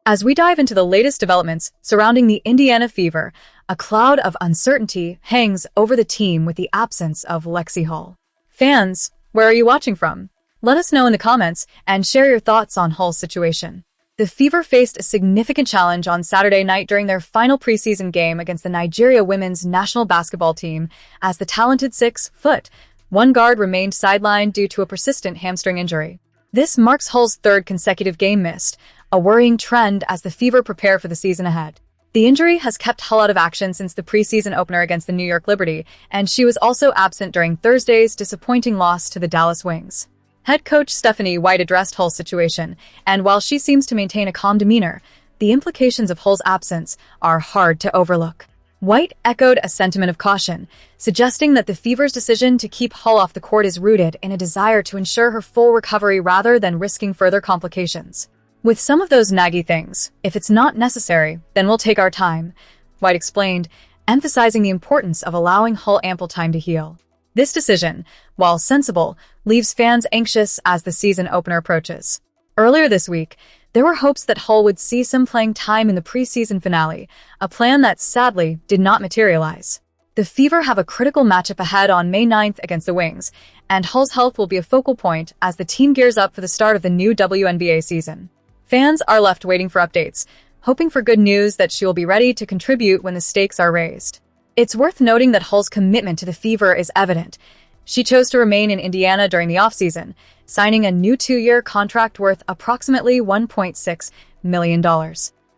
As we dive into the latest developments surrounding the Indiana Fever, a cloud of uncertainty hangs over the team with the absence of Lexie Hull. Fans, where are you watching from? Let us know in the comments and share your thoughts on Hull's situation. The Fever faced a significant challenge on Saturday night during their final preseason game against the Nigeria women's national basketball team as the talented 6'1" guard remained sidelined due to a persistent hamstring injury. This marks Hull's third consecutive game missed, a worrying trend as the Fever prepare for the season ahead. The injury has kept Hull out of action since the preseason opener against the New York Liberty, and she was also absent during Thursday's disappointing loss to the Dallas Wings. Head coach Stephanie White addressed Hull's situation, and while she seems to maintain a calm demeanor, the implications of Hull's absence are hard to overlook. White echoed a sentiment of caution, suggesting that the Fever's decision to keep Hull off the court is rooted in a desire to ensure her full recovery rather than risking further complications. With some of those naggy things, if it's not necessary, then we'll take our time, White explained, emphasizing the importance of allowing Hull ample time to heal. This decision, while sensible, leaves fans anxious as the season opener approaches. Earlier this week, there were hopes that Hull would see some playing time in the preseason finale, a plan that sadly did not materialize. The Fever have a critical matchup ahead on May 9th against the Wings, and Hull's health will be a focal point as the team gears up for the start of the new WNBA season. Fans are left waiting for updates, hoping for good news that she will be ready to contribute when the stakes are raised. It's worth noting that Hull's commitment to the Fever is evident. She chose to remain in Indiana during the offseason, signing a new 2-year contract worth approximately $1.6 million.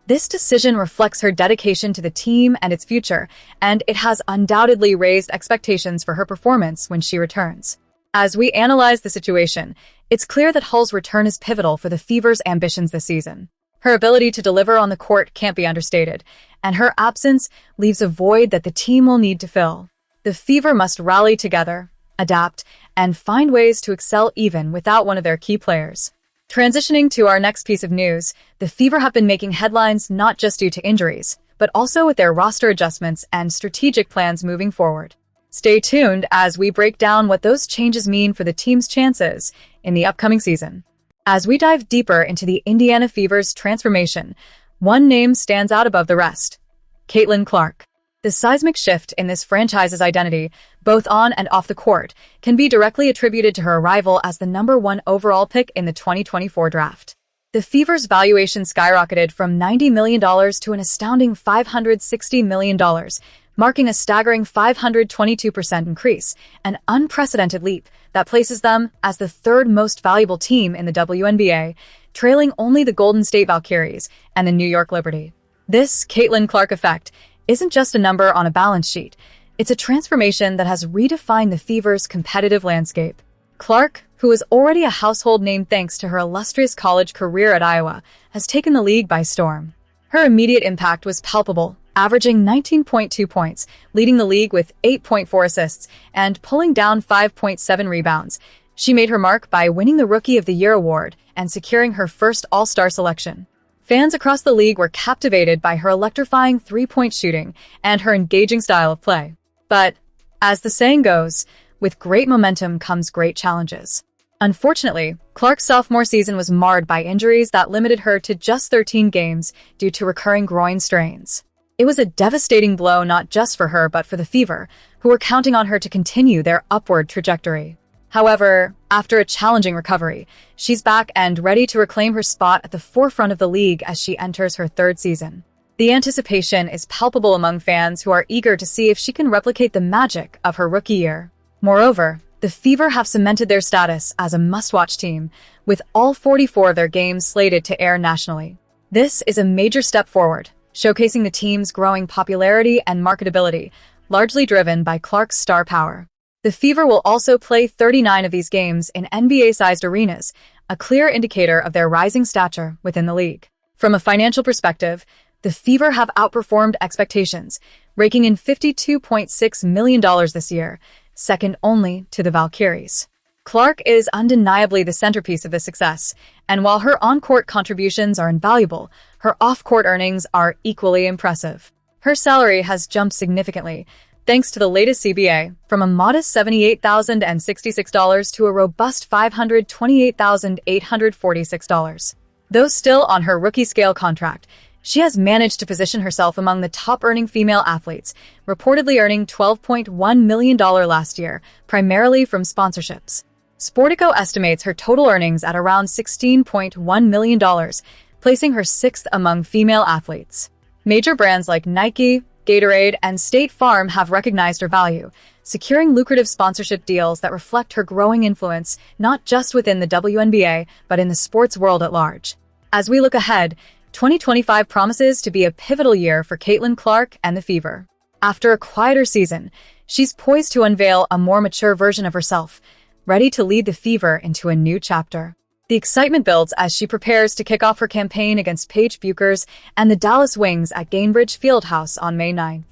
This decision reflects her dedication to the team and its future, and it has undoubtedly raised expectations for her performance when she returns. As we analyze the situation, it's clear that Hull's return is pivotal for the Fever's ambitions this season. Her ability to deliver on the court can't be understated, and her absence leaves a void that the team will need to fill. The Fever must rally together, adapt, and find ways to excel even without one of their key players. Transitioning to our next piece of news, the Fever have been making headlines not just due to injuries, but also with their roster adjustments and strategic plans moving forward. Stay tuned as we break down what those changes mean for the team's chances in the upcoming season. As we dive deeper into the Indiana Fever's transformation, one name stands out above the rest: Caitlyn Clark. The seismic shift in this franchise's identity, both on and off the court, can be directly attributed to her arrival as the #1 overall pick in the 2024 draft. The Fever's valuation skyrocketed from $90 million to an astounding $560 million, marking a staggering 522% increase, an unprecedented leap that places them as the third most valuable team in the WNBA, trailing only the Golden State Valkyries and the New York Liberty. This Caitlyn Clark effect isn't just a number on a balance sheet. It's a transformation that has redefined the Fever's competitive landscape. Clark, who is already a household name thanks to her illustrious college career at Iowa, has taken the league by storm. Her immediate impact was palpable, averaging 19.2 points, leading the league with 8.4 assists, and pulling down 5.7 rebounds. She made her mark by winning the Rookie of the Year award and securing her first All-Star selection. Fans across the league were captivated by her electrifying three-point shooting and her engaging style of play. But, as the saying goes, with great momentum comes great challenges. Unfortunately, Clark's sophomore season was marred by injuries that limited her to just 13 games due to recurring groin strains. It was a devastating blow not just for her but for the Fever, who were counting on her to continue their upward trajectory. However, after a challenging recovery, she's back and ready to reclaim her spot at the forefront of the league as she enters her third season. The anticipation is palpable among fans who are eager to see if she can replicate the magic of her rookie year. Moreover, the Fever have cemented their status as a must-watch team, with all 44 of their games slated to air nationally. This is a major step forward, showcasing the team's growing popularity and marketability, largely driven by Clark's star power. The Fever will also play 39 of these games in NBA-sized arenas, a clear indicator of their rising stature within the league. From a financial perspective, the Fever have outperformed expectations, raking in $52.6 million this year, second only to the Valkyries. Clark is undeniably the centerpiece of this success, and while her on-court contributions are invaluable, her off-court earnings are equally impressive. Her salary has jumped significantly, thanks to the latest CBA, from a modest $78,066 to a robust $528,846. Though still on her rookie scale contract, she has managed to position herself among the top-earning female athletes, reportedly earning $12.1 million last year, primarily from sponsorships. Sportico estimates her total earnings at around $16.1 million, placing her sixth among female athletes. Major brands like Nike, Gatorade, and State Farm have recognized her value, securing lucrative sponsorship deals that reflect her growing influence not just within the WNBA, but in the sports world at large. As we look ahead, 2025 promises to be a pivotal year for Caitlyn Clark and the Fever. After a quieter season, she's poised to unveil a more mature version of herself, ready to lead the Fever into a new chapter. The excitement builds as she prepares to kick off her campaign against Paige Bueckers and the Dallas Wings at Gainbridge Fieldhouse on May 9th.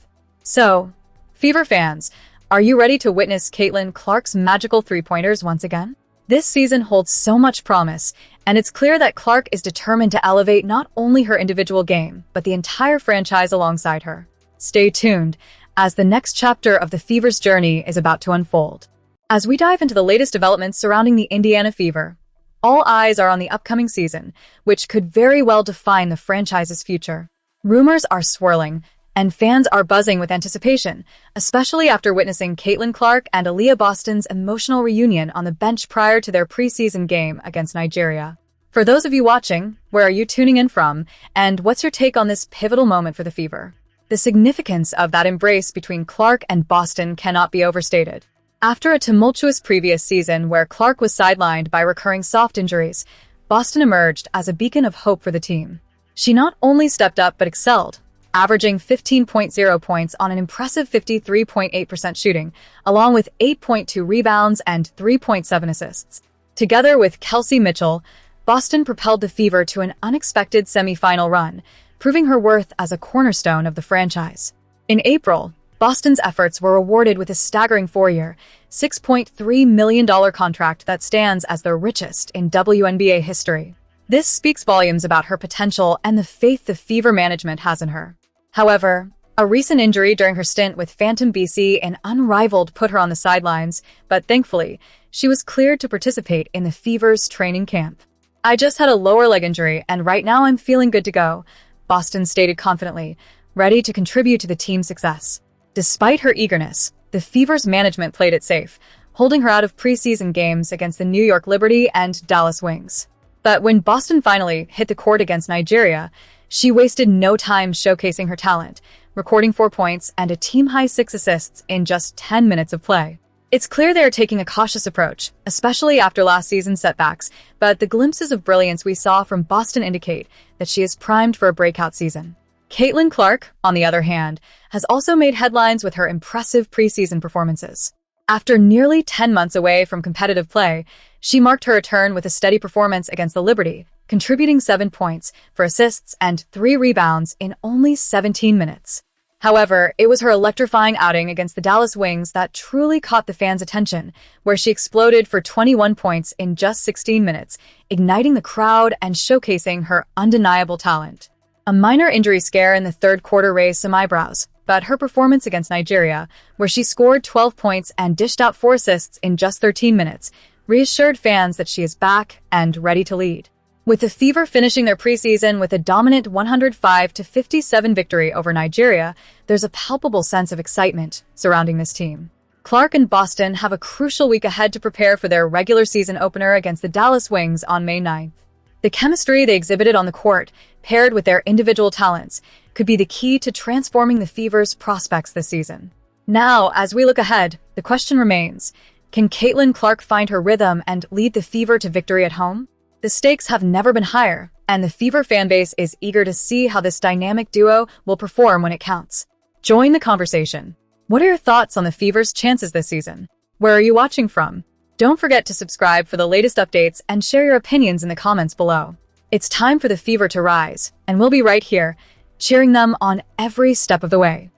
So, Fever fans, are you ready to witness Caitlyn Clark's magical three-pointers once again? This season holds so much promise, and it's clear that Clark is determined to elevate not only her individual game, but the entire franchise alongside her. Stay tuned, as the next chapter of the Fever's journey is about to unfold. As we dive into the latest developments surrounding the Indiana Fever, all eyes are on the upcoming season, which could very well define the franchise's future. Rumors are swirling, and fans are buzzing with anticipation, especially after witnessing Caitlyn Clark and Aliyah Boston's emotional reunion on the bench prior to their preseason game against Nigeria. For those of you watching, where are you tuning in from, and what's your take on this pivotal moment for the Fever? The significance of that embrace between Clark and Boston cannot be overstated. After a tumultuous previous season where Clark was sidelined by recurring soft injuries, Boston emerged as a beacon of hope for the team. She not only stepped up but excelled, averaging 15.0 points on an impressive 53.8% shooting, along with 8.2 rebounds and 3.7 assists. Together with Kelsey Mitchell, Boston propelled the Fever to an unexpected semi-final run, proving her worth as a cornerstone of the franchise. In April, Boston's efforts were rewarded with a staggering four-year, $6.3 million contract that stands as the richest in WNBA history. This speaks volumes about her potential and the faith the Fever management has in her. However, a recent injury during her stint with Phantom BC and Unrivaled put her on the sidelines, but thankfully, she was cleared to participate in the Fever's training camp. "I just had a lower leg injury, and right now I'm feeling good to go," Boston stated confidently, ready to contribute to the team's success. Despite her eagerness, the Fever's management played it safe, holding her out of preseason games against the New York Liberty and Dallas Wings. But when Boston finally hit the court against Nigeria, she wasted no time showcasing her talent, recording 4 points and a team-high 6 assists in just 10 minutes of play. It's clear they are taking a cautious approach, especially after last season's setbacks, but the glimpses of brilliance we saw from Boston indicate that she is primed for a breakout season. Caitlyn Clark, on the other hand, has also made headlines with her impressive preseason performances. After nearly 10 months away from competitive play, she marked her return with a steady performance against the Liberty, contributing 7 points, 4 assists, and 3 rebounds in only 17 minutes. However, it was her electrifying outing against the Dallas Wings that truly caught the fans' attention, where she exploded for 21 points in just 16 minutes, igniting the crowd and showcasing her undeniable talent. A minor injury scare in the third quarter raised some eyebrows, but her performance against Nigeria, where she scored 12 points and dished out 4 assists in just 13 minutes, reassured fans that she is back and ready to lead. With the Fever finishing their preseason with a dominant 105-57 victory over Nigeria, there's a palpable sense of excitement surrounding this team. Clark and Boston have a crucial week ahead to prepare for their regular season opener against the Dallas Wings on May 9th. The chemistry they exhibited on the court, paired with their individual talents, could be the key to transforming the Fever's prospects this season. Now, as we look ahead, the question remains, can Caitlyn Clark find her rhythm and lead the Fever to victory at home? The stakes have never been higher, and the Fever fanbase is eager to see how this dynamic duo will perform when it counts. Join the conversation. What are your thoughts on the Fever's chances this season? Where are you watching from? Don't forget to subscribe for the latest updates and share your opinions in the comments below. It's time for the Fever to rise, and we'll be right here, cheering them on every step of the way.